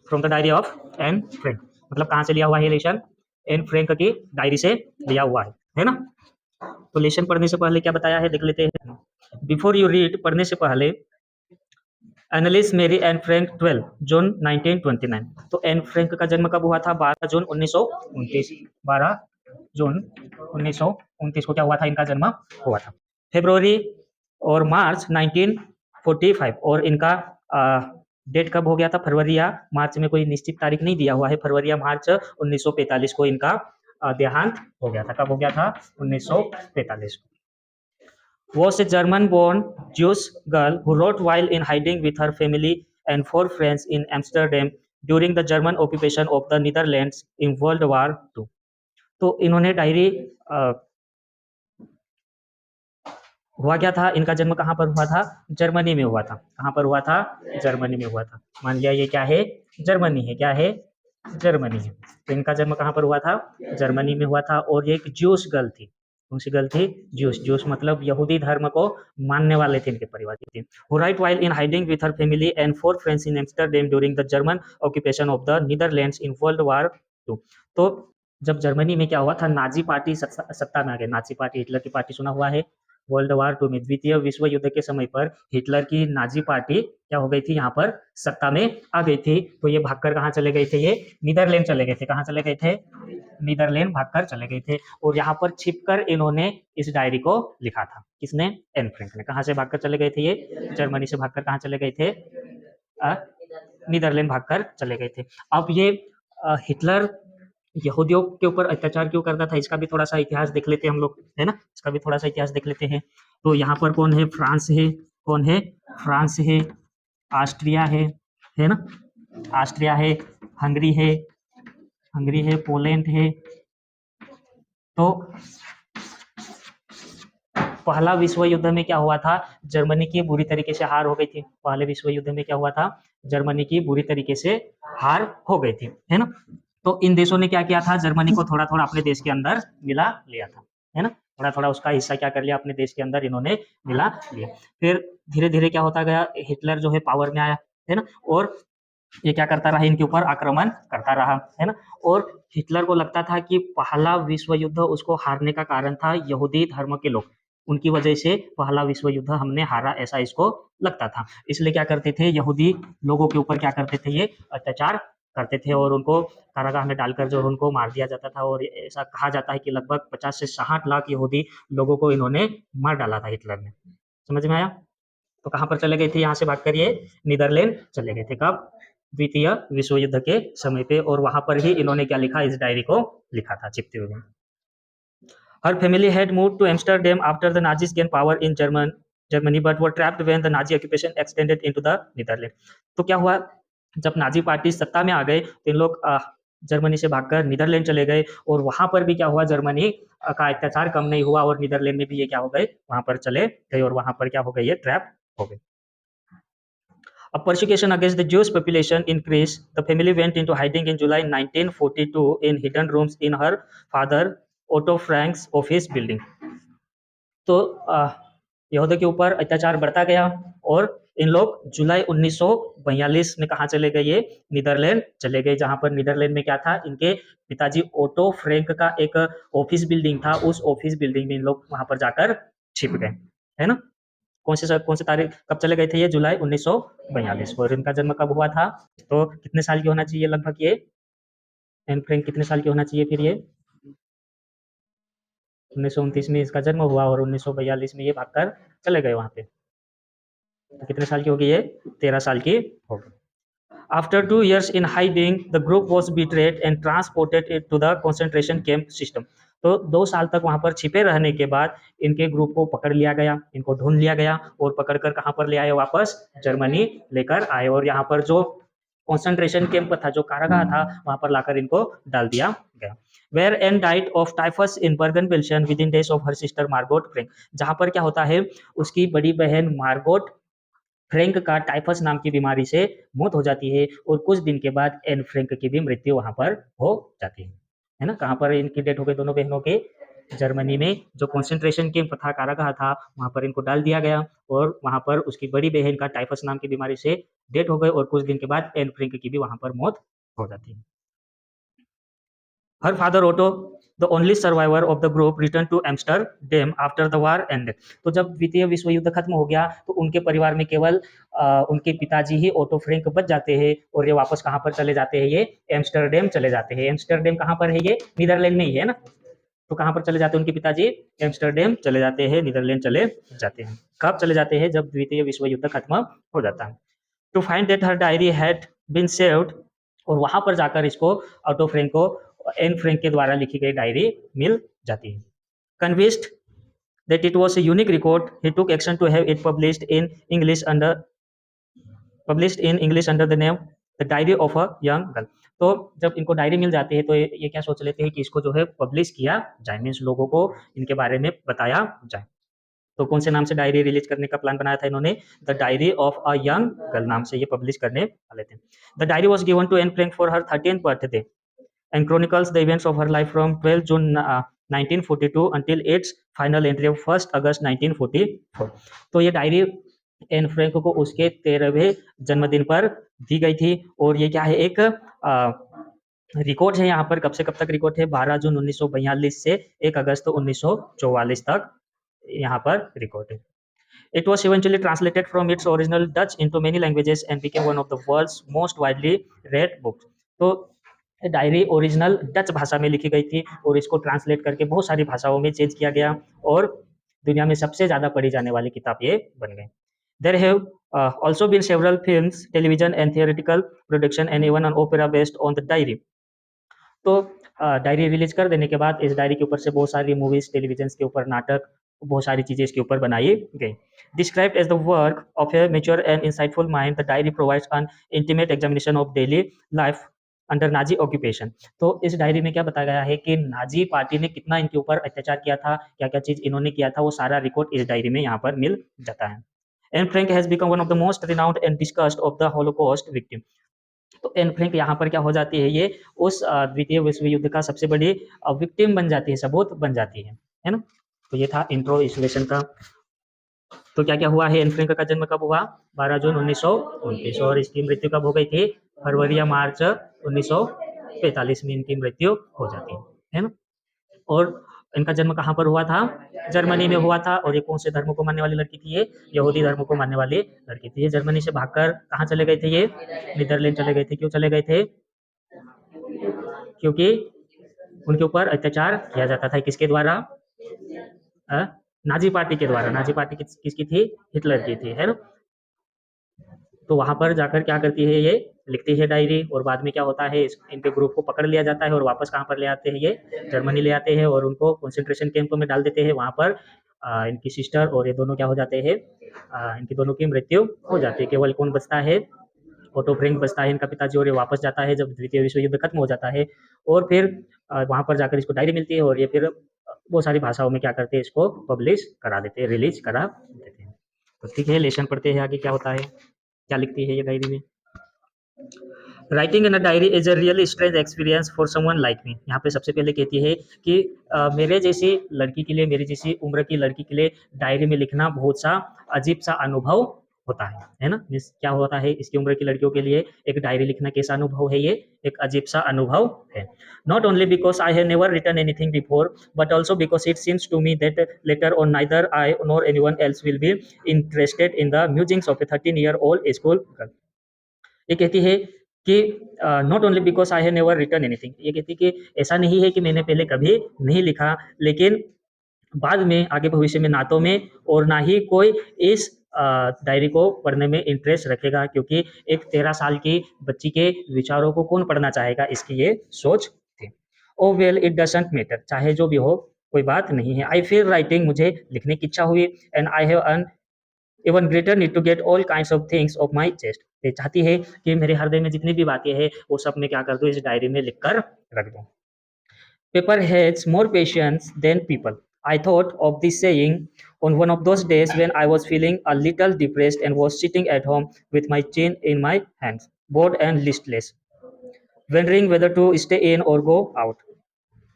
From the diary of Anne Frank, मतलब कहाँ से लिया हुआ है लेशन, एन फ्रैंक की डायरी से लिया हुआ है ना। तो लेशन पढ़ने से पहले क्या बताया है देख लेते हैं। बिफोर यू रीड, पढ़ने से पहले, एनालिस मेरी एन फ्रैंक 12 जून 1929। तो एन फ्रैंक का जन्म कब हुआ था, 12 जून 1929। 12 जून 1929 को क्या हुआ था, इनका जन्म हुआ था। फरवरी और मार्च 1945, और इनका डेट कब हो गया था, फरवरी या मार्च में, कोई निश्चित तारीख नहीं दिया हुआ है, फरवरी या मार्च 1945 को इनका देहांत हो गया था। कब हो गया था, 1945 को। Was a German-born Jewish girl who wrote while in hiding with her family and 4 friends in Amsterdam during the German occupation of the Netherlands in World War II. तो इन्होंने डायरी हुआ क्या था, इनका जन्म कहाँ पर हुआ था, जर्मनी में हुआ था। कहाँ पर हुआ था, जर्मनी में हुआ था। मान लिया ये क्या है, जर्मनी है, क्या है, जर्मनी है। तो इनका जन्म कहाँ पर हुआ था, जर्मनी में हुआ था। और ये एक ज्यूस गर्ल थी। कौन सी गर्ल थी, ज्यूस। ज्यूस मतलब यहूदी धर्म को मानने वाले थे इनके परिवार के। Who right while in hiding with her family and 4 friends in Amsterdam during the German occupation of the Netherlands in world war II। तो जब जर्मनी में क्या हुआ था, नाजी पार्टी सत्ता में आ गई। नाजी पार्टी, हिटलर की पार्टी सुना हुआ है। वर्ल्ड वार II में, द्वितीय विश्व युद्ध के समय पर हिटलर की नाजी पार्टी क्या हो गई थी, यहाँ पर सत्ता में आ गई थी। तो ये भागकर कहाँ चले गए थे, ये नीदरलैंड चले गए थे। कहाँ चले गए थे, नीदरलैंड भागकर चले गए थे। और यहाँ पर छिपकर इन्होंने इस डायरी को लिखा था। किसने, एन फ्रैंक ने। कहाँ से भागकर चले गए थे ये, जर्मनी से भागकर कहाँ चले गए थे, नीदरलैंड भागकर चले गए थे। अब ये हिटलर यहूदियों के ऊपर अत्याचार क्यों करता था, इसका भी थोड़ा सा इतिहास देख लेते हैं हम लोग, है ना। इसका भी थोड़ा सा इतिहास देख लेते हैं। तो यहाँ पर कौन है, फ्रांस है। कौन है, फ्रांस है, ऑस्ट्रिया है ना, ऑस्ट्रिया है, हंगरी है, हंगरी है, पोलैंड है। तो पहला विश्व युद्ध में क्या हुआ था, जर्मनी की बुरी तरीके से हार हो गई थी। पहले विश्व युद्ध में क्या हुआ था, जर्मनी की बुरी तरीके से हार हो गई थी, है ना। तो इन देशों ने क्या किया था, जर्मनी को थोड़ा थोड़ा अपने देश के अंदर मिला लिया था, है ना। थोड़ा थोड़ा उसका हिस्सा क्या कर लिया, अपने देश के अंदर इन्होंने मिला लिया। फिर धीरे धीरे क्या होता गया, हिटलर जो है पावर में आया, है ना। और ये क्या करता रहा, इनके ऊपर आक्रमण करता रहा, है ना। और हिटलर को लगता था कि पहला विश्व युद्ध उसको हारने का कारण था यहूदी धर्म के लोग। उनकी वजह से पहला विश्व युद्ध हमने हारा, ऐसा इसको लगता था। इसलिए क्या करते थे, यहूदी लोगों के ऊपर क्या करते थे, ये अत्याचार करते थे और उनको कारागाह में डालकर जो उनको मार दिया जाता था। और ऐसा कहा जाता है कि लगभग 50 से 60 लाख यहूदी लोगों को इन्होंने मार डाला था हिटलर ने। समझ में आया। तो कहाँ पर चले गए थे, यहाँ से भागकर ये नीदरलैंड चले गए थे। कब, द्वितीय विश्व युद्ध के समय पे। और वहां पर ही इन्होंने क्या लिखा, इस डायरी को लिखा था चिपते हुए। Her family had moved to Amsterdam after the Nazis gained power in Germany, but were trapped when the Nazi occupation extended into the Netherlands. तो क्या हुआ, जब नाजी पार्टी सत्ता में आ गए तो इन लोग जर्मनी से भागकर नीदरलैंड चले गए। और वहां पर भी क्या हुआ, जर्मनी का अत्याचार कम नहीं हुआ और नीदरलैंड में भी ये क्या हो गए, वहां पर चले गए और वहां पर क्या हो गए, ये ट्रैप हो गए। A persecution against the Jewish population increased. The family went into hiding in July 1942 in hidden rooms in her father Otto Frank's office building. तो यहूदियों के ऊपर अत्याचार बढ़ता गया और इन लोग जुलाई 1942 में कहाँ चले गए, ये नीदरलैंड चले गए। जहां पर नीदरलैंड में क्या था, इनके पिताजी ओटो फ्रैंक का एक ऑफिस बिल्डिंग था। उस ऑफिस बिल्डिंग में इन लोग वहां पर जाकर छिप गए, है ना। कौन से तारीख, कब चले गए थे ये, जुलाई 1942 को। और इनका जन्म कब हुआ था, तो कितने साल की होना चाहिए लगभग ये, एन फ्रैंक कितने साल की होना चाहिए फिर ये, 1929 में इसका जन्म हुआ और 1942 में ये भागकर चले गए वहां पे। तो कितने साल की होगी ये, 13 साल की होगी। After 2 years in hiding, the group was betrayed and transported it to the concentration camp system. तो 2 साल तक वहां पर छिपे रहने के बाद इनके ग्रुप को पकड़ लिया गया, इनको ढूंढ लिया गया और पकड़कर कहां पर ले आए, वापस जर्मनी लेकर आए। और यहाँ पर जो कॉन्सेंट्रेशन कैंप था, जो कारागाह था, वहां पर लाकर इनको डाल दिया गया। Where and died of typhus in Bergen Belsen within days of her sister Margot Frank. जहां पर क्या होता है, उसकी बड़ी बहन मार्गोट फ्रैंक का टाइफस नाम की बीमारी से मौत हो जाती है और कुछ दिन के बाद एन फ्रैंक की भी मृत्यु वहां पर हो जाती है ना। कहां पर इनकी डेथ हो गई दोनों बहनों के, जर्मनी में जो कॉन्सेंट्रेशन कैंप था, कारागाह था, वहाँ पर इनको डाल दिया गया और वहाँ पर उसकी बड़ी बहन का टाइफस नाम की बीमारी से डेथ हो गई और कुछ दिन के बाद एन फ्रैंक की भी वहाँ पर मौत हो जाती है। Her father Otto the only survivor of the group return to Amsterdam after the war ended. तो जब द्वितीय विश्व युद्ध खत्म हो गया तो उनके परिवार में केवल उनके पिताजी ही ओटो फ्रैंक बच जाते हैं और ये वापस कहाँ पर चले जाते हैं, ये एम्स्टरडैम चले जाते हैं। एम्स्टरडैम कहाँ पर है, ये नीदरलैंड में ही है ना। तो कहाँ पर चले जाते हैं उनके पिताजी, एम्स्टरडैम चले जाते हैं, नीदरलैंड चले जाते हैं। कब चले जाते हैं, जब द्वितीय विश्व युद्ध खत्म हो जाता है। To find that her diary had been saved, और वहां पर जाकर इसको ऑटो फ्रैंक को एन फ्रैंक के द्वारा लिखी गई डायरी मिल जाती है। Convinced that it was a unique record, he took action to have it published in English under the name The Diary of a Young Girl। तो जब इनको डायरी मिल जाती है तो ये क्या सोच लेते हैं कि इसको जो है पब्लिश किया जाए, मीन्स लोगों को इनके बारे में बताया जाए। तो कौन से नाम से डायरी रिलीज करने का प्लान बनाया था इन्होंने, the diary of a young girl नाम से ये पब्लिश करने वाले थे। The diary was given to Anne Frank for her 13th birthday and chronicles the events of her life from 12 June 1942 until its final entry of 1 August 1944। तो ये diary Anne Frank को उसके 13वें जन्मदिन पर दी गई थी और ये क्या है, एक रिकॉर्ड है। यहाँ पर कब से कब तक रिकॉर्ड है, 12 जून 1942 से 1 अगस्त 1944 तक यहाँ पर रिकॉर्ड है। It was eventually translated from its original Dutch into many languages and became one of the world's most widely read books। तो डायरी ओरिजिनल डच भाषा में लिखी गई थी और इसको ट्रांसलेट करके बहुत सारी भाषाओं में चेंज किया गया और दुनिया में सबसे ज़्यादा पढ़ी जाने वाली किताब ये बन गई। There have also been several films, television and theatrical production and even an opera based on the diary। तो डायरी रिलीज कर देने के बाद इस डायरी के ऊपर से बहुत सारी मूवीज, टेलीविजन के ऊपर नाटक, बहुत सारी चीजें इसके ऊपर बनाई गई। Described as the work of a mature and insightful mind, the diary provides an intimate examination of daily life under Nazi occupation. तो इस डायरी में क्या बताया गया है कि नाजी पार्टी ने कितना इनके ऊपर अत्याचार किया था, क्या क्या चीज इन्होंने किया था, वो सारा रिकॉर्ड इस डायरी में यहाँ पर मिल जाता है। Anne Frank has become one of the most renowned and discussed of the Holocaust victim. तो एन फ्रैंक यहाँ पर क्या हो जाती है, ये उस द्वितीय विश्व युद्ध का सबसे बड़ी विक्टिम बन जाती है, सबूत बन जाती है ना। तो ये था इंट्रो इस लेसन का। तो क्या क्या हुआ है, एन फ्रैंक का जन्म कब हुआ, 12 जून 1929, और इसकी मृत्यु कब हो गई थी, फरवरी या मार्च 1945 में इनकी मृत्यु हो जाती है ना। और इनका जन्म कहाँ पर हुआ था, जर्मनी में हुआ था। और ये कौन से धर्म को मानने वाली लड़की थी, ये यहूदी धर्म को मानने वाली लड़की थी। ये जर्मनी से भागकर कहाँ चले गए थे, ये नीदरलैंड चले गए थे। क्यों चले गए थे, क्योंकि उनके ऊपर अत्याचार किया जाता था, किसके द्वारा, नाजी पार्टी के द्वारा। नाजी पार्टी किसकी थी, हिटलर की थी, है ना। तो वहां पर जाकर क्या करती है, ये लिखती है डायरी और बाद में क्या होता है, इनके ग्रुप को पकड़ लिया जाता है और वापस कहाँ पर ले आते हैं, ये जर्मनी ले आते हैं और उनको कंसंट्रेशन कैंप में डाल देते हैं। वहां पर इनकी सिस्टर और ये दोनों क्या हो जाते हैं, इनकी दोनों की मृत्यु हो जाती है। केवल कौन बचता है, ओटो फ्रैंक बचता है, इनका पिताजी, और ये वापस जाता है जब द्वितीय विश्व युद्ध खत्म हो जाता है। और फिर वहां पर जाकर इसको डायरी मिलती है और ये फिर बहुत सारी भाषाओं में क्या करते हैं, इसको पब्लिश करा देते हैं, रिलीज करा देते हैं। तो ठीक है, लेसन पढ़ते हैं आगे क्या होता है, क्या लिखती है ये डायरी में। Writing in a diary is a really strange experience for someone like me. यहाँ पे सबसे पहले कहती है कि मेरे जैसी लड़की के लिए, मेरी जैसी उम्र की लड़की के लिए डायरी में लिखना बहुत सा अजीब सा अनुभव होता है ना। मीन्स क्या होता है, इसकी उम्र की लड़कियों के लिए एक डायरी लिखना कैसा अनुभव है, ये एक अजीब सा अनुभव है। Not only because I have never written anything before but also because it seems to me that later on neither I nor anyone else will be interested in the musings of a 13-year old school girl. ये कहती है कि not only because I have never written anything, ये कहती है कि ऐसा नहीं है कि मैंने पहले कभी नहीं लिखा, लेकिन बाद में आगे भविष्य में ना तो मैं और ना ही कोई इस डायरी को पढ़ने में इंटरेस्ट रखेगा, क्योंकि एक 13 साल की बच्ची के विचारों को कौन पढ़ना चाहेगा, इसकी ये सोच थी। ओ वेल इट डजंट मैटर, चाहे जो भी हो कोई बात नहीं है। आई फील राइटिंग, मुझे लिखने की इच्छा हुई, and I have an even greater need to get all kinds of things off my chest. ये चाहती है कि मेरे हृदय में जितनी भी बातें हैं वो सब मैं क्या कर दूं, इस डायरी में लिख कर रख दूं। Paper has more patience than people. I thought of this saying on one of those days when I was feeling a little depressed and was sitting at home with my chin in my hands, bored and listless, wondering whether to stay in or go out.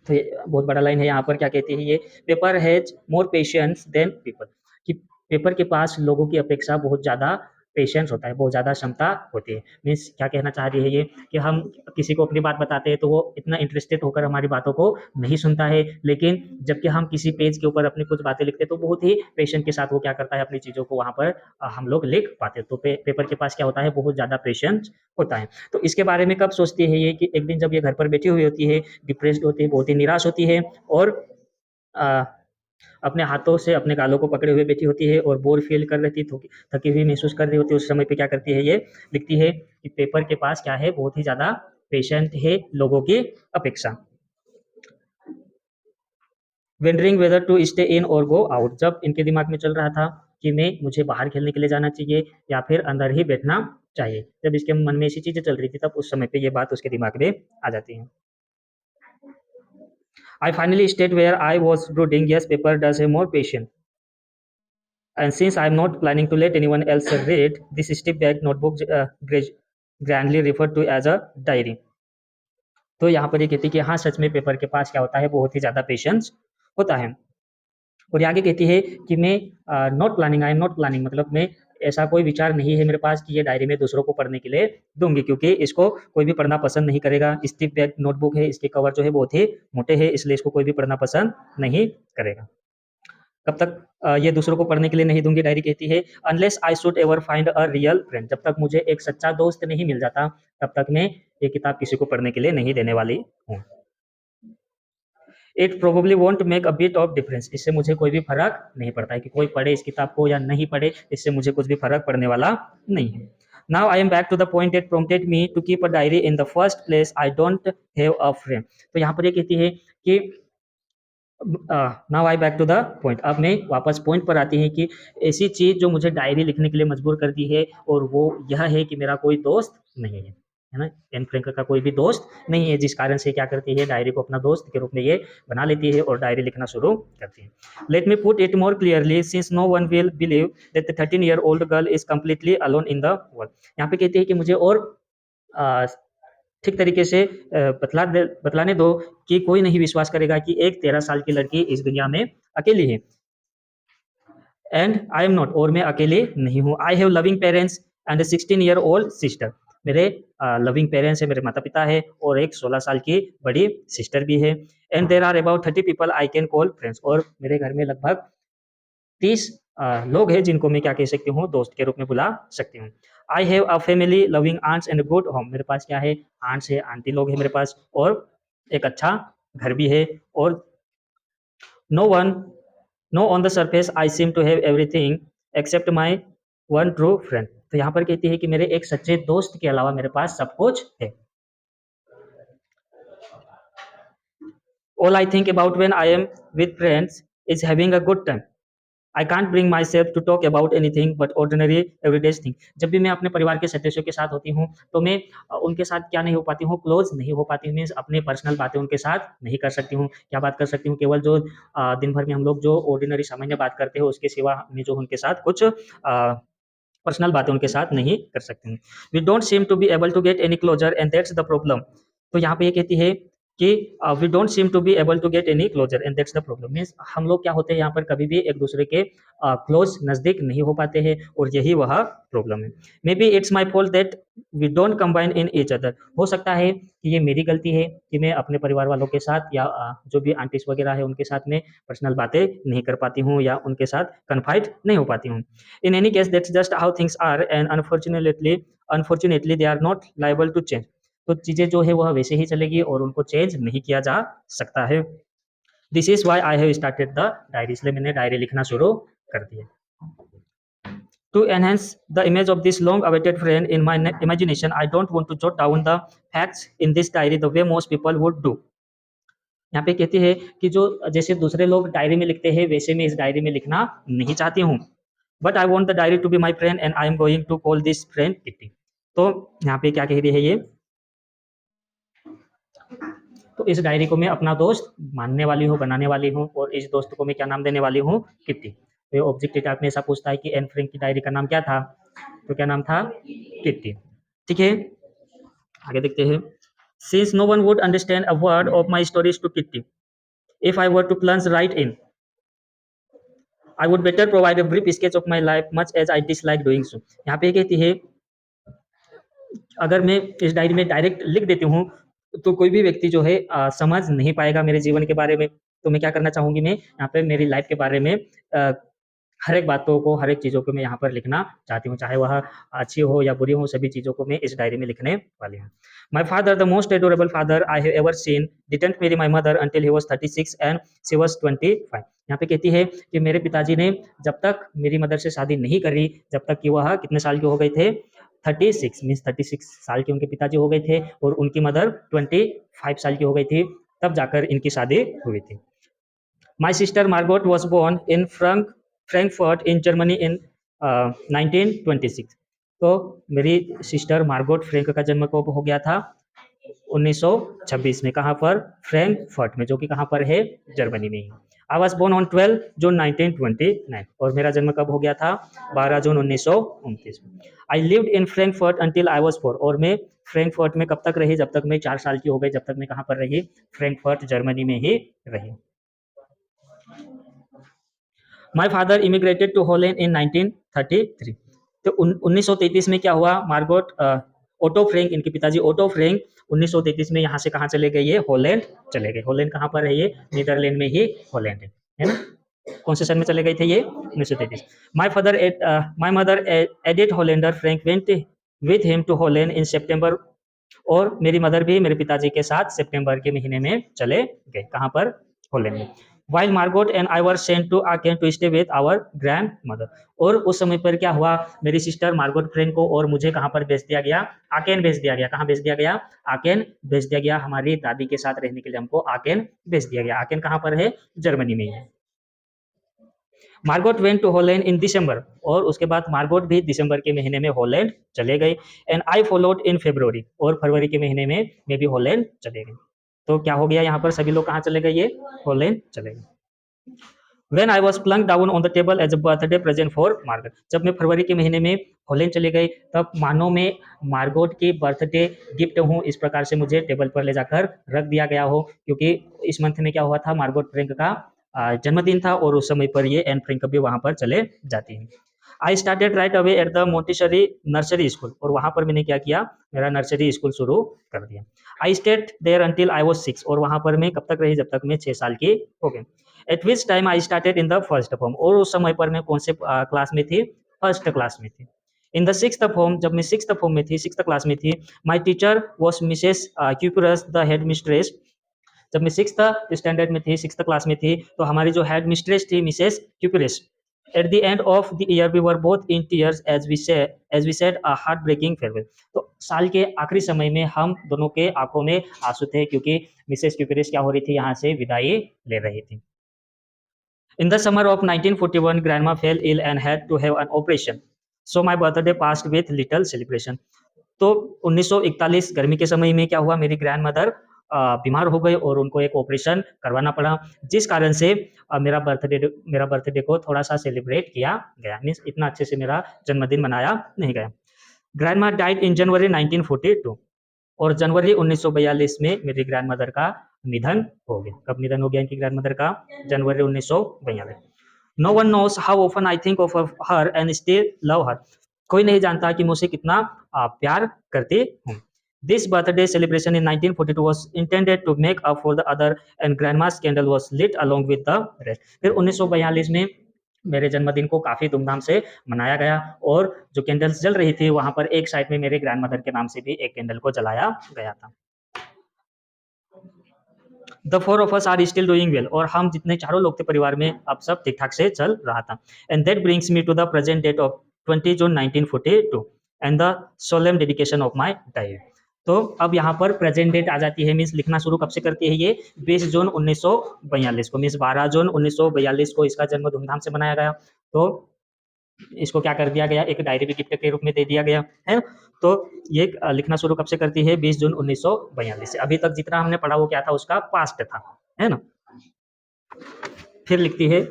तो ये बहुत बड़ा line है यहाँ पर, क्या कहती है ये, paper has more patience than people, कि पेपर के पास लोगों की अपेक्षा बहुत ज़्यादा पेशेंस होता है, बहुत ज़्यादा क्षमता होती है। मीन्स क्या कहना चाह रही है ये, कि हम किसी को अपनी बात बताते हैं तो वो इतना इंटरेस्टेड होकर हमारी बातों को नहीं सुनता है, लेकिन जबकि हम किसी पेज के ऊपर अपनी कुछ बातें लिखते हैं तो बहुत ही पेशेंस के साथ वो क्या करता है, अपनी चीज़ों को वहाँ पर हम लोग लिख पाते हैं। तो पेपर के पास क्या होता है, बहुत ज़्यादा पेशेंस होता है। तो इसके बारे में कब सोचती है ये, कि एक दिन जब ये घर पर बैठी हुई होती है, डिप्रेस्ड होती है, बहुत ही निराश होती है, और अ, अपने हाथों से अपने गालों को पकड़े हुए बैठी होती है और बोर फील कर रही थी, थकी हुई महसूस कर रही होती है। उस समय पे क्या करती है ये, लिखती है कि पेपर के पास क्या है, बहुत ही ज़्यादा पेशेंट है लोगों की अपेक्षा। Wondering whether to stay in or go out, जब इनके दिमाग में चल रहा था कि मैं मुझे बाहर खेलने के लिए जाना चाहिए या फिर अंदर ही बैठना चाहिए, जब इसके मन में ऐसी चीज़ें चल रही थी तब उस समय पे ये बात उसके दिमाग में आ जाती है। I finally stayed where I was brooding. Yes, paper does have more patience. And since I'm not planning to let anyone else read, this step back notebook grandly referred to as a diary. तो यहाँ पर ये कहती है कि हाँ, सच में paper के पास क्या होता है, बहुत ही ज़्यादा पेशेंस होता है। और ये आगे कहती है कि मैं not planning, I am not planning, मतलब मैं ऐसा कोई विचार नहीं है मेरे पास कि ये डायरी में दूसरों को पढ़ने के लिए दूंगी, क्योंकि इसको कोई भी पढ़ना पसंद नहीं करेगा। स्टिप बैक नोटबुक है, इसके कवर जो है बहुत ही मोटे हैं, इसलिए इसको कोई भी पढ़ना पसंद नहीं करेगा। कब तक ये दूसरों को पढ़ने के लिए नहीं दूंगी, डायरी कहती है, unless I should ever find a real friend, जब तक मुझे एक सच्चा दोस्त नहीं मिल जाता तब तक मैं ये किताब किसी को पढ़ने के लिए नहीं देने वाली हूँ। It probably won't make a bit of difference, इससे मुझे कोई भी फर्क नहीं पड़ता है कि कोई पढ़े इस किताब को या नहीं पढ़े, इससे मुझे कुछ भी फर्क पड़ने वाला नहीं है। Now I am back to the point that prompted me to keep a diary in the first place, I don't have a friend. तो यहाँ पर ये कहती है कि now I back to the point, अब मैं वापस पॉइंट पर आती है कि ऐसी चीज़ जो मुझे डायरी लिखने के लिए मजबूर करती है, और वो यह है कि मेरा कोई दोस्त नहीं है ना, एन फ्रैंक का कोई भी दोस्त नहीं है, जिस कारण से क्या करती है, डायरी को अपना दोस्त के रूप में ये बना लेती है और डायरी लिखना शुरू करती है। Let me put it more clearly, since no one will believe that the 13-year-old girl is completely alone in the world. यहाँ पे कहती है कि मुझे और ठीक तरीके से बतलाने दो कि कोई नहीं विश्वास करेगा कि एक 13 साल की लड़की इस दुनिया में अकेली है। एंड आई एम नॉट, और मैं अकेले नहीं हूँ। I have loving parents and 16-year-old sister, मेरे लविंग पेरेंट्स है, मेरे माता पिता है, और एक 16 साल की बड़ी सिस्टर भी है। And there are about 30 people I can call friends, और मेरे घर में लगभग 30 लोग हैं जिनको मैं क्या कह सकती हूँ, दोस्त के रूप में बुला सकती हूँ। I have a family loving aunts and good home, मेरे पास क्या है, आंट्स है, आंटी लोग हैं मेरे पास, और एक अच्छा घर भी है। और no one, no on the surface I seem to have everything except my one true friend, तो यहाँ पर कहती है कि मेरे एक सच्चे दोस्त के अलावा मेरे पास सब कुछ है। All I think about when I am with friends is having a good time, I can't bring myself to talk about anything but ordinary everyday thing. जब भी मैं अपने परिवार के सदस्यों के साथ होती हूँ तो मैं उनके साथ क्या नहीं हो पाती हूँ, क्लोज नहीं हो पाती हूँ, मीन्स अपनी पर्सनल बातें उनके साथ नहीं कर सकती हूँ। क्या बात कर सकती हूँ, केवल जो दिन भर में हम लोग जो ऑर्डिनरी सामान्य बात करते हैं उसके सिवा मैं जो उनके साथ कुछ पर्सनल बातें उनके साथ नहीं कर सकते हैं। We don't seem to be able to get any closer and that's the problem, तो यहाँ पे ये कहती है कि we don't seem to be able to get any closer and that's the problem, means हम लोग क्या होते हैं यहाँ पर कभी भी एक दूसरे के क्लोज नज़दीक नहीं हो पाते हैं, और यही वह प्रॉब्लम है। Maybe it's my fault that we don't combine in each other, हो सकता है कि ये मेरी गलती है कि मैं अपने परिवार वालों के साथ या जो भी आंटीज वगैरह है उनके साथ में पर्सनल बातें नहीं कर पाती हूँ या उनके साथ कन्फाइड नहीं हो पाती हूँ। In any case, that's just how things are, and unfortunately, they are not liable to change. तो चीजें जो है वह वैसे ही चलेगी और उनको चेंज नहीं किया जा सकता है। This is why I have started the diary, इसलिए मैंने डायरी लिखना शुरू कर दिया। To enhance the image of this long awaited friend in my imagination, I don't want to jot down the facts in this diary the way most people would do. यहाँ पे कहती है कि जो जैसे दूसरे लोग डायरी में लिखते हैं वैसे मैं इस डायरी में लिखना नहीं चाहती हूँ। But I want the diary to be my friend and I am going to call this friend Kitty. तो यहाँ पे क्या कह रही है ये, तो इस डायरी को मैं अपना दोस्त मानने वाली हूँ, बनाने वाली हूँ, और इस दोस्त को मैं क्या नाम देने वाली हूँ, किट्टी। तो ये ऑब्जेक्टिव टाइप में ऐसा पूछता है कि एन फ्रैंक की डायरी का नाम क्या था, तो क्या नाम था, किट्टी। ठीक है, आगे देखते हैं। Since no one would understand a word of my stories to Kitty, if I were to plunge right in, I would better provide a brief sketch of my life much as I dislike doing so. यहाँ पे कहती है अगर मैं इस diary में direct लिख देती हूँ तो कोई भी व्यक्ति जो है समझ नहीं पाएगा मेरे जीवन के बारे में। तो मैं क्या करना चाहूँगी, मैं यहाँ पे मेरी लाइफ के बारे में हर एक बातों को, हर एक चीज़ों को मैं यहाँ पर लिखना चाहती हूँ, चाहे वह अच्छी हो या बुरी हो, सभी चीज़ों को मैं इस डायरी में लिखने वाली हूँ। My father the most adorable father I have ever seen didn't marry my mother until he was 36 and she was 25। यहाँ पे कहती है कि मेरे पिताजी ने जब तक मेरी मदर से शादी नहीं करी, जब तक कि वह कितने साल के हो गए थे, 36 मीन्स 36 साल के उनके पिताजी हो गए थे और उनकी मदर 25 साल की हो गई थी, तब जाकर इनकी शादी हुई थी। My sister Margot was born in Frankfurt in Germany in 1926। तो मेरी सिस्टर मार्गोट फ्रैंक का जन्म कब हो गया था, 1926 में। कहाँ पर, फ्रैंकफर्ट में, जो कि कहाँ पर है, जर्मनी में ही। आई वॉज बोर्न ऑन 12 जून 1929 और मेरा जन्म कब हो गया था, 12 जून 1929 में। I lived in Frankfurt until I was 4 और मैं फ्रैंकफर्ट में कब तक रही, जब तक मैं 4 साल की हो गई, जब तक मैं कहाँ पर रही, फ्रैंकफर्ट जर्मनी में ही रही। My father immigrated to Holland in 1933। तो 1933 में क्या हुआ, मार्गोट ओटो फ्रैंक, इनके पिताजी ओटो फ्रैंक 1933 में यहाँ से कहाँ चले गए, ये हॉलैंड चले गए। हॉलैंड कहाँ पर है, ये नीदरलैंड में ही हॉलैंड है ना। कौन से सन में चले गए थे ये, 1933। My mother Edith Hollander Frank went with him to Holland in September, और मेरी मदर भी मेरे पिताजी के साथ सितंबर के महीने में चले गए, कहाँ पर, हॉलैंड में। While Margot and I were sent to Aachen to stay with our grandmother। और उस समय पर क्या हुआ, मेरी सिस्टर मार्गोट फ्रैंक को और मुझे कहाँ पर भेज दिया गया, आकेन भेज दिया गया। कहाँ भेज दिया गया, आकेन भेज दिया गया। हमारी दादी के साथ रहने के लिए हमको आकेन भेज दिया गया। आकेन कहाँ पर है, जर्मनी में है। मार्गोट वेंट टू हॉलैंड इन दिसंबर, और उसके बाद मार्गोट भी दिसंबर के महीने में हॉलैंड चले गए। एंड आई फॉलोड इन फरवरी, और फरवरी के महीने में मैं भी हॉलैंड चले गए। तो क्या हो गया, यहाँ पर सभी लोग कहाँ चले गए, ये हॉलैंड चले गए। When I was plunked down on the table as a birthday present for Margaret, जब मैं फरवरी के महीने में हॉलैंड चले गई, तब मानो मैं मार्गोट की बर्थडे गिफ्ट हूँ, इस प्रकार से मुझे टेबल पर ले जाकर रख दिया गया हो, क्योंकि इस मंथ में क्या हुआ था, मार्गोट फ्रैंक का जन्मदिन था, और उस समय पर ये एन फ्रैंक भी वहाँ पर चले जाती हैं। I started right away at the Montessori nursery school, और वहाँ पर मैंने क्या किया, मेरा नर्सरी स्कूल शुरू कर दिया। I stayed there until I was 6, और वहाँ पर मैं कब तक रही, जब तक मैं 6 साल की हो गई। Eight which time I started in the first form, और उस समय पर मैं कौन से क्लास में थी, फर्स्ट क्लास में थी। इन द सिक्स्थ फॉर्म, जब मैं सिक्स्थ फॉर्म में थी, सिक्स्थ क्लास में थी, my teacher was Mrs cuprous the head mistress. जब मैं सिक्स्थ स्टैंडर्ड में थी, सिक्स्थ क्लास में थी, तो हमारी जो हेड मिस्ट्रेस थी, Mrs cuprous. At the end of the year, we were both in tears as we said a heartbreaking farewell। तो साल के आखिरी समय में हम दोनों के आंखों में आंसू थे, क्योंकि मिसेस क्यूपरस क्या हो रही थी, यहाँ से विदाई ले रही थी। In the summer of 1941, grandma fell ill and had to have an operation, so my birthday passed with little celebration। तो 1941 गर्मी के समय में क्या हुआ, मेरी ग्रैंड मदर बीमार हो गए और उनको एक ऑपरेशन करवाना पड़ा, जिस कारण से मेरा बर्थडे को थोड़ा सा सेलिब्रेट किया गया, मीन्स इतना अच्छे से मेरा जन्मदिन मनाया नहीं गया। ग्रैंड मदर डाइड इन जनवरी 1942, और जनवरी 1942 में मेरी ग्रैंड मदर का निधन हो गया। कब निधन हो गया इनकी ग्रैंड मदर का, जनवरी 1942। No one knows how often I think of her and still love her. कोई नहीं जानता कि मुझे कितना प्यार करती हूँ। This birthday celebration in 1942 was intended to make up for the other, and grandma's candle was lit along with the rest। फिर 1942 में मेरे जन्मदिन को काफी धूमधाम से मनाया गया, और जो कैंडल्स जल रही थी, वहां पर एक साइड में मेरे ग्रैंडमदर के नाम से भी एक कैंडल को जलाया गया था। The four of us are still doing well, और हम जितने चारों लोग थे परिवार में, अब सब ठीक ठाक से चल रहा था। And that brings me to the present date of 20 June 1942 and the solemn dedication of my diary। तो अब यहाँ पर प्रेजेंट डेट आ जाती है, मीन्स लिखना शुरू कब से करती है ये, 20 जून 1942 को, मीन्स 12 जून 1942 को इसका जन्म धूमधाम से मनाया गया। तो इसको क्या कर दिया गया, एक डायरी भी गिफ्ट के रूप में दे दिया गया है। तो ये लिखना शुरू कब से करती है, 20 जून 1942 से। अभी तक जितना हमने पढ़ा वो क्या था, उसका पास्ट था, है ना। फिर लिखती है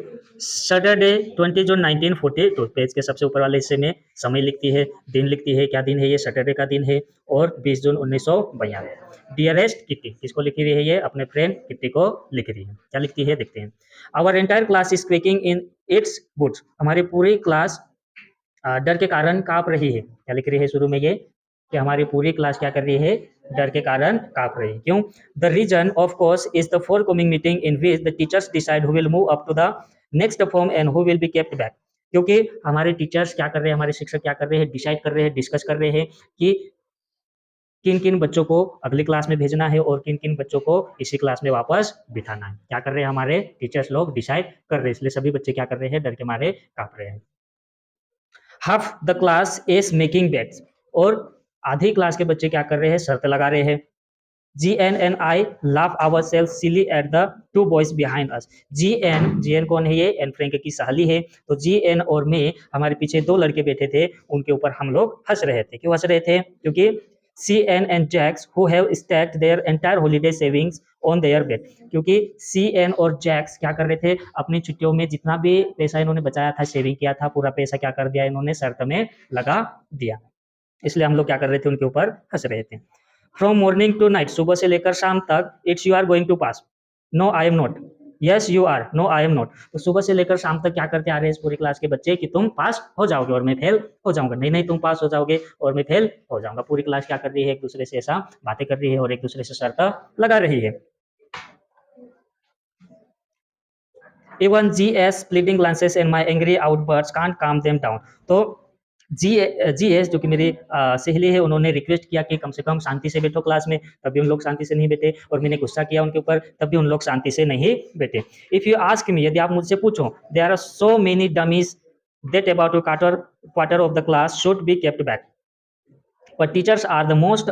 सैटरडे 20 जून 1940, तो पेज के सबसे ऊपर वाले हिस्से में समय लिखती है, दिन लिखती है, क्या दिन है ये, सैटरडे का दिन है, और 20 जून 1992। डियरेस्ट किट्टी, किसको लिख रही है ये, अपने फ्रेंड किट्टी को लिख रही है। क्या लिखती है देखते हैं। Our entire class is quaking in its boots, हमारी पूरी क्लास डर के कारण कांप रही है। क्या लिख रही है शुरू में ये, कि हमारी पूरी क्लास क्या कर रही है, डर के कारण कांप रही है। क्यों? The reason of course is the forthcoming meeting in which the teachers decide who will move up to the next form and who will be kept back. क्योंकि हमारे टीचर्स क्या कर रहे हैं, हमारे शिक्षक क्या कर रहे हैं, डिसाइड कर रहे हैं, डिस्कस कर रहे हैं कि किन किन बच्चों को अगली क्लास में भेजना है और किन किन बच्चों को इसी क्लास में वापस बिठाना है। क्या कर रहे हैं, हमारे टीचर्स लोग डिसाइड कर रहे हैं, इसलिए सभी बच्चे क्या कर रहे हैं, डर के मारे कांप रहे हैं। Half the class is making bets, और आधी क्लास के बच्चे क्या कर रहे हैं, शर्त लगा रहे हैं। GN and I laugh ourselves silly at the two boys behind us। GN कौन है ये, एन फ्रैंक की सहेली है। तो GN और मैं, हमारे पीछे दो लड़के बैठे थे, उनके ऊपर हम लोग हंस रहे थे। क्यों हंस रहे थे? क्योंकि CN and Jax who have stacked their entire holiday savings on their bed, क्योंकि CN और जैक्स क्या कर रहे थे, अपनी छुट्टियों में जितना भी पैसा इन्होंने बचाया था, सेविंग किया था, पूरा पैसा क्या कर दिया इन्होंने, शर्त में लगा दिया। इसलिए हम लोग क्या कर रहे थे, उनके ऊपर हंस रहे थे। फ्रॉम मॉर्निंग टू नाइट, सुबह से लेकर शाम तक, it's you are going to pass, no I am not, yes you are, no I am not. तो सुबह से लेकर शाम तक क्या करते आ रहे हैं इस पूरी क्लास के बच्चे, कि तुम पास हो जाओगे और मैं फेल हो जाऊंगा, नहीं नहीं तुम पास हो जाओगे और मैं फेल हो जाऊंगा। पूरी क्लास क्या कर रही है, एक दूसरे से ऐसा बातें कर रही है और एक दूसरे से शर्त लगा रही है। Even GS splitting glances and my angry outbursts can't calm them down। तो GS जो कि मेरी सहेली है, उन्होंने रिक्वेस्ट किया कि कम से कम शांति से बैठो क्लास में, तब भी उन लोग शांति से नहीं बैठे, और मैंने गुस्सा किया उनके ऊपर, तब भी उन लोग शांति से नहीं बैठे। इफ़ यू आस्क मी, यदि आप मुझसे पूछो, there are so many dummies that about a quarter of the class should be kept back, but teachers are the most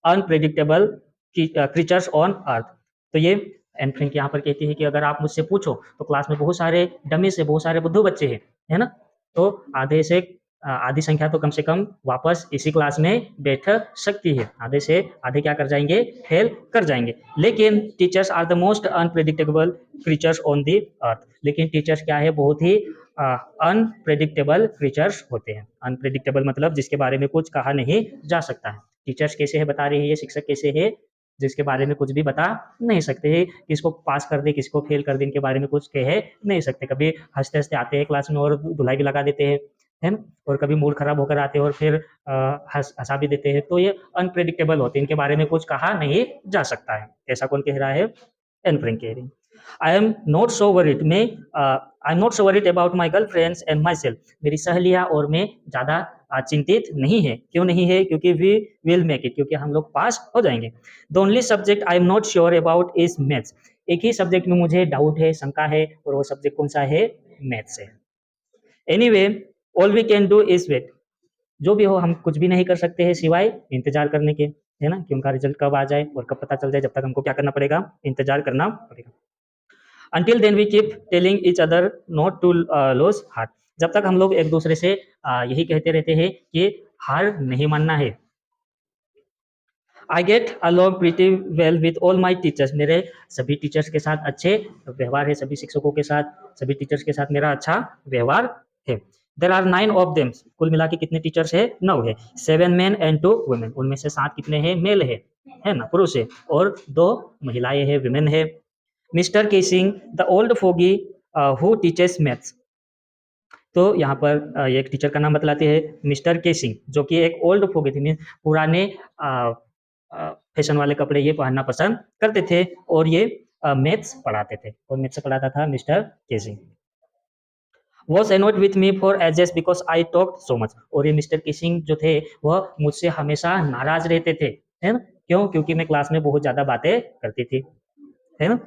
unpredictable creatures on earth. तो ये एन फ्रैंक यहाँ पर कहती है कि अगर आप मुझसे पूछो तो क्लास में बहुत सारे डमी से, बहुत सारे बुद्धू बच्चे हैं, है ना, तो आधे से आधी संख्या तो कम से कम वापस इसी क्लास में बैठ सकती है, आधे से आधे क्या कर जाएंगे, फेल कर जाएंगे। लेकिन teachers are the most unpredictable creatures on the earth, लेकिन टीचर्स क्या है, बहुत ही अनप्रेडिक्टेबल क्रीचर्स होते हैं। अनप्रेडिक्टेबल मतलब जिसके बारे में कुछ कहा नहीं जा सकता है। टीचर्स कैसे है बता रही है, ये शिक्षक कैसे है, जिसके बारे में कुछ भी बता नहीं सकते हैं, किसको पास कर दे किसको फेल कर दे, इनके बारे में कुछ कह नहीं सकते। कभी हंसते हंसते आते हैं क्लास में और धुलाई भी लगा देते हैं, है ना, और कभी मूड खराब होकर आते हैं और फिर हंसा भी देते हैं। तो ये अनप्रेडिक्टेबल होते हैं, इनके बारे में कुछ कहा नहीं जा सकता है। ऐसा कौन कह रहा है, एन फ्रैंक कह रही। I am not so worried, मैं I am not so worried about my girlfriends and myself, मेरी सहेलियाँ और मैं ज़्यादा चिंतित नहीं है। क्यों नहीं है? क्योंकि वी विल मेक इट, क्योंकि हम लोग पास हो जाएंगे। The only subject I am not sure about is maths, एक ही सब्जेक्ट में मुझे डाउट है, शंका है, और वो सब्जेक्ट कौन सा है, मैथ्स है। Anyway all we can do is wait, जो भी हो हम कुछ भी नहीं कर सकते हैं सिवाय इंतजार करने के, है ना, कि उनका रिजल्ट कब आ जाए और कब पता चल जाए, जब तक हमको क्या करना पड़ेगा, इंतजार करना पड़ेगा। Until then we keep telling each other not to lose heart, जब तक हम लोग एक दूसरे से यही कहते रहते हैं कि हार नहीं मानना है। I get along pretty well with all my teachers, मेरे सभी टीचर्स के साथ अच्छे व्यवहार है, सभी शिक्षकों के साथ, सभी टीचर्स के साथ मेरा अच्छा व्यवहार है। There are 9 of them, कुल मिला के कितने टीचर्स है, 9 है। 7 men and 2 women, उनमें से 7 कितने हैं, मेल है ना, पुरुष है, और 2 महिलाएं हैं, विमेन है। Mister casing the old foggy who teaches maths, तो यहाँ पर एक टीचर का नाम बतलाते हैं, मिस्टर केसिंग, जो कि एक ओल्ड फोगी थे, मीन्स पुराने फैशन वाले कपड़े ये पहनना पसंद करते थे, और ये मैथ्स पढ़ाते थे, और मैथ्स पढ़ाता था mister casing. Was anode with me for ages because I talk so much, और ये मिस्टर केसिंग जो थे वह मुझसे हमेशा नाराज रहते थे, है ना, क्यों? क्योंकि मैं क्लास में बहुत ज़्यादा बातें करती थी, है ना।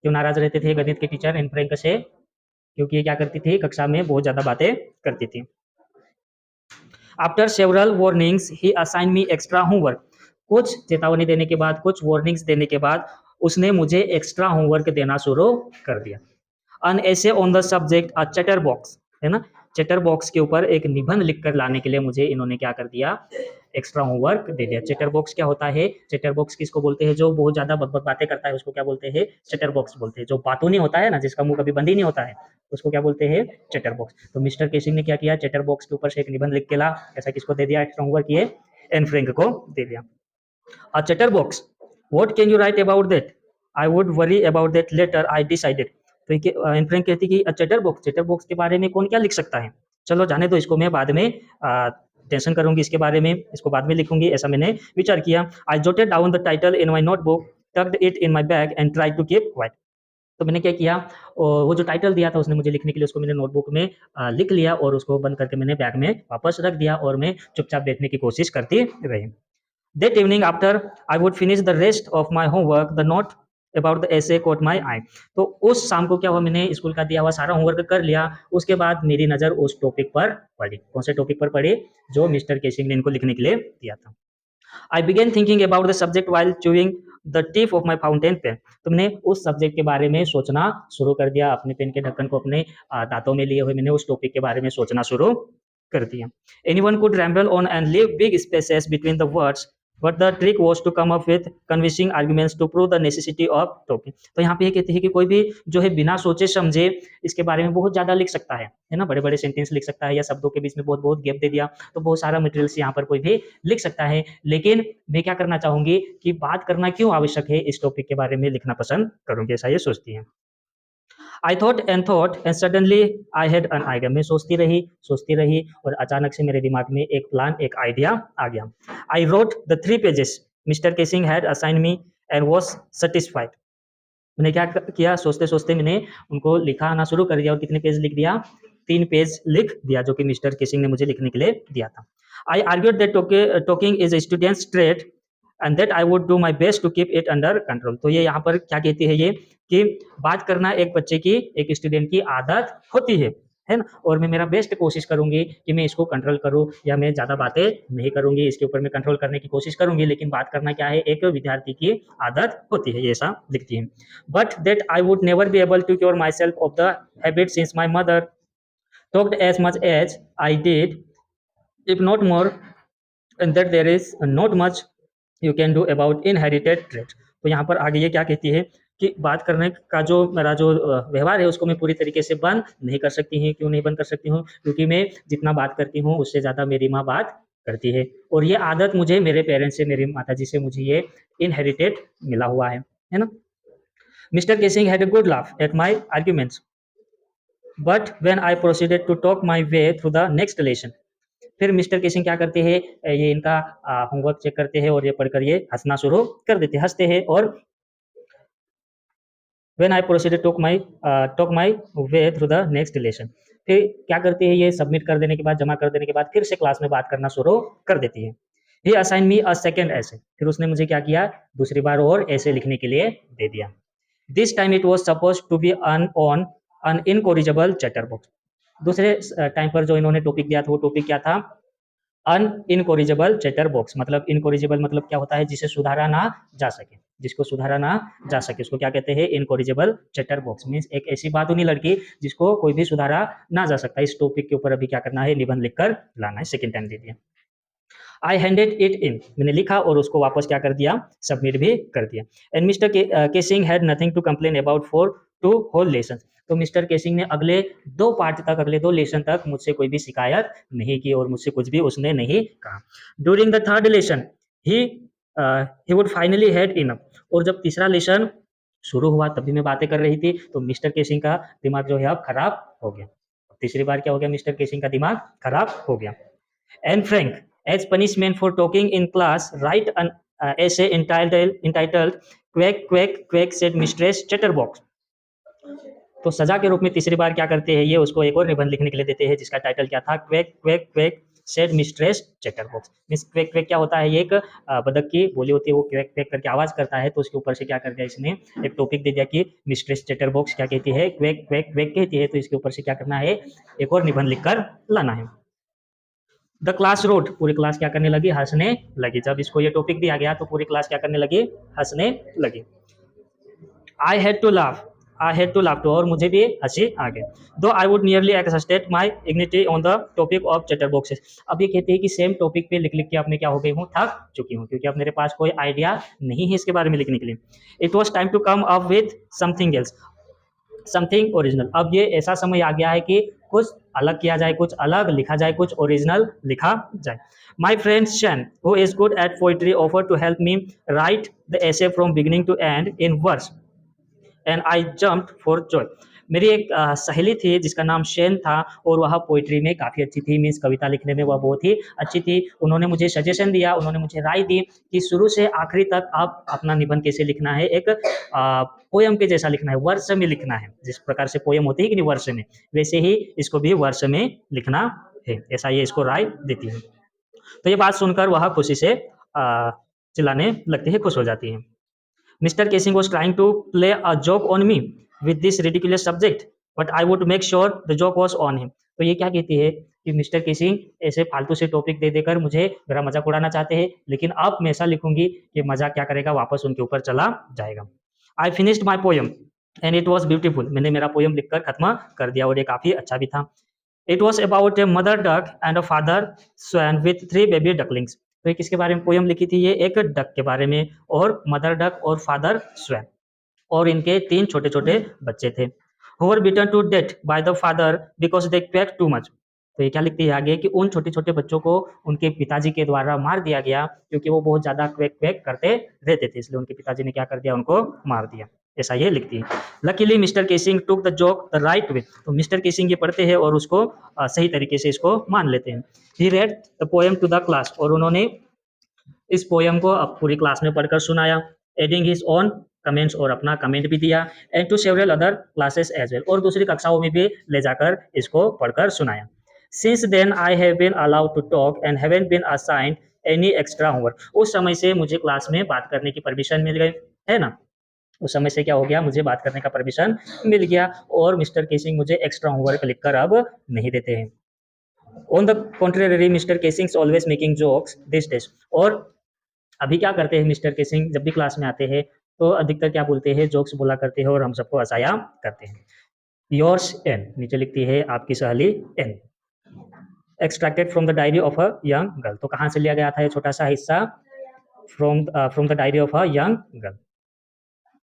क्यों नाराज रहते थे गणित के टीचर एन फ्रैंक से? क्योंकि ये क्या करती थी, कक्षा में बहुत ज्यादा बातें करती थी। आफ्टर सेवरल वार्निंग्स ही असाइन मी एक्स्ट्रा होमवर्क, कुछ चेतावनी देने के बाद, कुछ वार्निंग्स देने के बाद उसने मुझे एक्स्ट्रा होमवर्क देना शुरू कर दिया। अन ऐसे on the subject a chatter box, है ना, चैटर बॉक्स के ऊपर एक निबंध लिखकर लाने के लिए मुझे इन्होंने क्या कर दिया, एक्स्ट्रा होमवर्क दे दिया। चैटर बॉक्स क्या होता है? चैटर बॉक्स किसको बोलते हैं? जो बहुत ज्यादा बकबक बातें करता है उसको क्या बोलते हैं? चैटर बॉक्स बोलते हैं। जो बातूनी होता है ना, जिसका मुंह कभी बंद ही नहीं होता है, उसको क्या बोलते हैं? Chatter box. तो मिस्टर केसिंग ने क्या किया, चैटर बॉक्स के ऊपर से एक निबंध लिख के ला, ऐसा किसको दे दिया? एक्स्ट्रा होमवर्क ये एन फ्रैंक को दे दिया। A chatterbox. What can you write about that? I would worry about that later. I decided. तो इन फ्रैंक कहती कि चैटर बॉक्स के बारे में कौन क्या लिख सकता है? चलो जाने दो, इसको मैं बाद में टेंशन करूंगी इसके बारे में, इसको बाद में लिखूंगी, ऐसा मैंने विचार किया। I jotted down the title in my notebook, tucked it in my bag and try to keep quiet. तो मैंने क्या किया, वो जो टाइटल दिया था उसने मुझे लिखने के लिए, उसको मैंने नोटबुक में लिख लिया और उसको बंद करके मैंने बैग में वापस रख दिया और मैं चुपचाप बैठने की कोशिश करती रही। That evening, after I would finish the rest of my homework, the note about the essay caught my eye. तो उस शाम को क्या हुआ, मैंने स्कूल का दिया हुआ सारा होमवर्क कर लिया, उसके बाद मेरी नज़र उस टॉपिक पर पड़ी। कौन से टॉपिक पर पड़ी? जो मिस्टर केसिंग ने इनको लिखने के लिए दिया था। I began thinking about the subject while chewing the tip of my fountain pen. तो मैंने उस सब्जेक्ट के बारे में सोचना शुरू कर दिया, अपने पेन के ढक्कन को अपने दांतों में लिए हुए मैंने उस टॉपिक के बारे में सोचना शुरू कर दिया। Anyone could ramble on and leave big spaces between the words, but the trick was to come up with convincing arguments to prove the necessity of talking. तो यहाँ पे ये कहते हैं कि कोई भी जो है बिना सोचे समझे इसके बारे में बहुत ज़्यादा लिख सकता है ना, बड़े-बड़े सेंटेंस लिख सकता है या शब्दों के बीच में बहुत-बहुत गैप दे दिया, तो बहुत सारा मटेरियल्स यहाँ पर कोई भी लिख सकता है। लेकिन मैं क्या करना चाहूँगी कि बात करना क्यों आवश्यक है, इस टॉपिक के बारे में लिखना पसंद करूँगी, ऐसा ये सोचती हैं। I thought and suddenly I had an idea. मैं सोचती रही और अचानक से मेरे दिमाग में एक प्लान, एक आइडिया आ गया। I wrote the 3 pages Mr. Casing had assigned me and was satisfied. मैंने क्या किया, सोचते-सोचते मैंने उनको लिखा आना शुरू कर दिया और कितने पेज लिख दिया? 3 पेज लिख दिया, जो कि मिस्टर केसिंग ने मुझे लिखने के लिए दिया था। I argued that talking is a student's trait and that I would do my best to keep it under control. तो ये यहाँ पर क्या कहती है ये, कि बात करना एक बच्चे की, एक स्टूडेंट की आदत होती है ना? और मैं मेरा बेस्ट कोशिश करूँगी कि मैं इसको कंट्रोल करूँ, या मैं ज़्यादा बातें नहीं करूँगी, इसके ऊपर मैं कंट्रोल करने की कोशिश करूँगी, लेकिन बात करना क्या है, एक विद्यार्थी की आदत होती है, ये ऐसा लिखती है। But that I would never be able to cure myself of the habit since my mother talked as much as I did, if not more, and that there is not much you can do about inherited trait. तो यहाँ पर आगे ये क्या कहती है कि बात करने का जो मेरा जो व्यवहार है उसको मैं पूरी तरीके से बंद नहीं कर सकती हूँ। क्यों नहीं बंद कर सकती हूँ? क्योंकि मैं जितना बात करती हूँ उससे ज़्यादा मेरी माँ बात करती है, और ये आदत मुझे मेरे पेरेंट्स से, मेरी माताजी से मुझे ये इनहेरिटेड मिला हुआ है ना? Mister Keesing had a good laugh at my arguments, but when I proceeded to talk my way through the next lesson. फिर मिस्टर केसिंग क्या करते हैं, ये इनका होमवर्क चेक करते हैं और ये पढ़कर ये हंसना शुरू कर देते, हंसते हैं। और when I proceeded talk my way through the next lesson, फिर क्या करते हैं, ये सबमिट कर देने के बाद, जमा कर देने के बाद फिर से क्लास में बात करना शुरू कर देती है। ही असाइन मी अ सेकेंड ऐसे, फिर उसने मुझे क्या किया, दूसरी बार और ऐसे लिखने के लिए दे दिया। This time it was suppose to be on an incorrigible chatterbox. दूसरे टाइम पर जो इन्होंने टॉपिक दिया था वो टॉपिक क्या था? अनइनकोरिजेबल चैटर बॉक्स। मतलब इनकोरिजेबल मतलब क्या होता है? जिसे सुधारा ना जा सके, जिसको सुधारा ना जा सके उसको क्या कहते हैं? इनकोरिजेबल चैटर बॉक्स। मीन्स एक ऐसी बातूनी लड़की जिसको कोई भी सुधारा ना जा सकता। इस टॉपिक के ऊपर अभी क्या करना है? निबंध लिखकर लाना है। सेकेंड टाइम दे दिया। आई हैंडेड इट इन, मैंने लिखा और उसको वापस क्या कर दिया? सबमिट भी कर दिया। And mister Keesing had nothing to complain about for 2 whole lesson. तो मिस्टर केसिंग ने अगले 2 पार्ट तक, अगले 2 लेसन तक मुझसे कोई भी शिकायत नहीं की और मुझसे कुछ भी उसने नहीं कहा। During the 3rd lesson he would finally had enough. और जब तीसरा लेसन शुरू हुआ तब भी मैं बातें कर रही थी, तो मिस्टर केसिंग का दिमाग जो है अब खराब हो गया। तीसरी बार क्या हो गया? मिस्टर केसिंग का दिमाग खराब हो गया। And Frank, as punishment for talking in class, write an essay entitled Quack Quack Quack said Mistress Chatterbox। तो सजा के रूप में तीसरी बार क्या करते हैं, ये उसको एक और निबंध लिखने के लिए देते हैं जिसका टाइटल क्या था? Quack quack quack said mistress chatterbox. Miss quack quack क्या होता है? ये एक बतख की बोली होती है, वो क्वैक क्वैक करके आवाज करता है, तो उसके ऊपर से क्या कर दिया इसने? एक टॉपिक दे दिया कि मिस्ट्रेस चैटरबॉक्स क्या कहती है? क्वैक क्वैक क्वैक कहती है। तो इसके ऊपर से क्या करना है? एक और निबंध लिखकर लाना है। द क्लास रोड, पूरी क्लास क्या करने लगी? हंसने लगी। जब इसको ये टॉपिक दिया गया तो पूरी क्लास क्या करने लगी? हंसने लगी। I had to laugh, I had to laugh too, और मुझे भी हंसी आ गई। Though I would nearly exhaust my ingenuity on the topic of chatterboxes. अब ये कहते हैं कि सेम टॉपिक पे लिख लिख के अब मैं क्या हो गई हूँ, थक चुकी हूँ, क्योंकि अब मेरे पास कोई आइडिया नहीं है इसके बारे में लिखने के लिए। It was time to come up with something else, something original. अब ये ऐसा समय आ गया है कि कुछ अलग किया जाए, कुछ अलग लिखा जाए, कुछ ओरिजिनल लिखा जाए। My friend Sanne who is good at poetry offer to help me write the essay from beginning to end in verse and I jumped for joy. मेरी एक सहेली थी जिसका नाम शेन था, और वह पोइट्री में काफ़ी अच्छी थी, मीन्स कविता लिखने में वह बहुत ही अच्छी थी। उन्होंने मुझे सजेशन दिया, उन्होंने मुझे राय दी कि शुरू से आखिरी तक आप अपना निबंध कैसे लिखना है, एक पोयम के जैसा लिखना है, वर्ष में लिखना है। जिस प्रकार से पोयम होती है कि नहीं वर्ष में, वैसे ही इसको भी वर्ष में लिखना है, ऐसा ये इसको राय देती है। तो ये बात सुनकर वह खुशी से चिल्लाने लगती है, खुश हो जाती है। Mr. Casing was trying to play a joke on me with this ridiculous subject, but I would make sure the joke was on him. तो ये क्या कहती है कि मिस्टर केसिंग ऐसे फालतू से टॉपिक दे देकर मुझे मेरा मजाक उड़ाना चाहते हैं, लेकिन अब मैं ऐसा लिखूंगी कि मजाक क्या करेगा, वापस उनके ऊपर चला जाएगा। I finished my poem and it was beautiful. मैंने मेरा पोयम लिखकर खत्म कर दिया और ये काफी अच्छा भी था। It was about a mother duck and a father swan with 3 baby ducklings. तो ये किसके बारे में पोयम लिखी थी, ये एक डक के बारे में, और मदर डक और फादर स्वैन, और इनके 3 छोटे छोटे बच्चे थे। Who were beaten to death by the father because they quacked too much. तो ये क्या लिखती है आगे कि उन छोटे छोटे बच्चों को उनके पिताजी के द्वारा मार दिया गया, क्योंकि वो बहुत ज्यादा क्वैक क्वैक करते रहते थे, इसलिए उनके पिताजी ने क्या कर दिया, उनको मार दिया, ऐसा ये लिखती है। Luckily mister casing took the joke the right way. तो मिस्टर केसिंग ये पढ़ते हैं और उसको सही तरीके से इसको मान लेते हैं। He read the poem to the class, और उन्होंने इस पोएम को अब पूरी क्लास में पढ़कर सुनाया। एडिंग हिज ओन कमेंट्स, और अपना कमेंट भी दिया। And to several other classes as well, और दूसरी कक्षाओं में भी ले जाकर इसको पढ़कर सुनाया। Since then I have been allowed to talk and haven't been assigned any extra homework. उस समय से मुझे क्लास में बात करने की परमिशन मिल गई है ना, उस समय से क्या हो गया, मुझे बात करने का परमिशन मिल गया, और मिस्टर केसिंग मुझे एक्स्ट्रा होमवर्क लिखकर अब नहीं देते हैं। On the contrary mister casing always making jokes this days. और अभी क्या करते हैं मिस्टर केसिंग, जब भी क्लास में आते हैं तो अधिकतर क्या बोलते हैं, जोक्स बोला करते हैं और हम सबको हंसाया करते हैं। योर्स एन, नीचे लिखती है आपकी सहेली Anne. Extracted from the diary of a young girl. तो कहाँ से लिया गया था ये छोटा सा हिस्सा, from the diary of a young girl.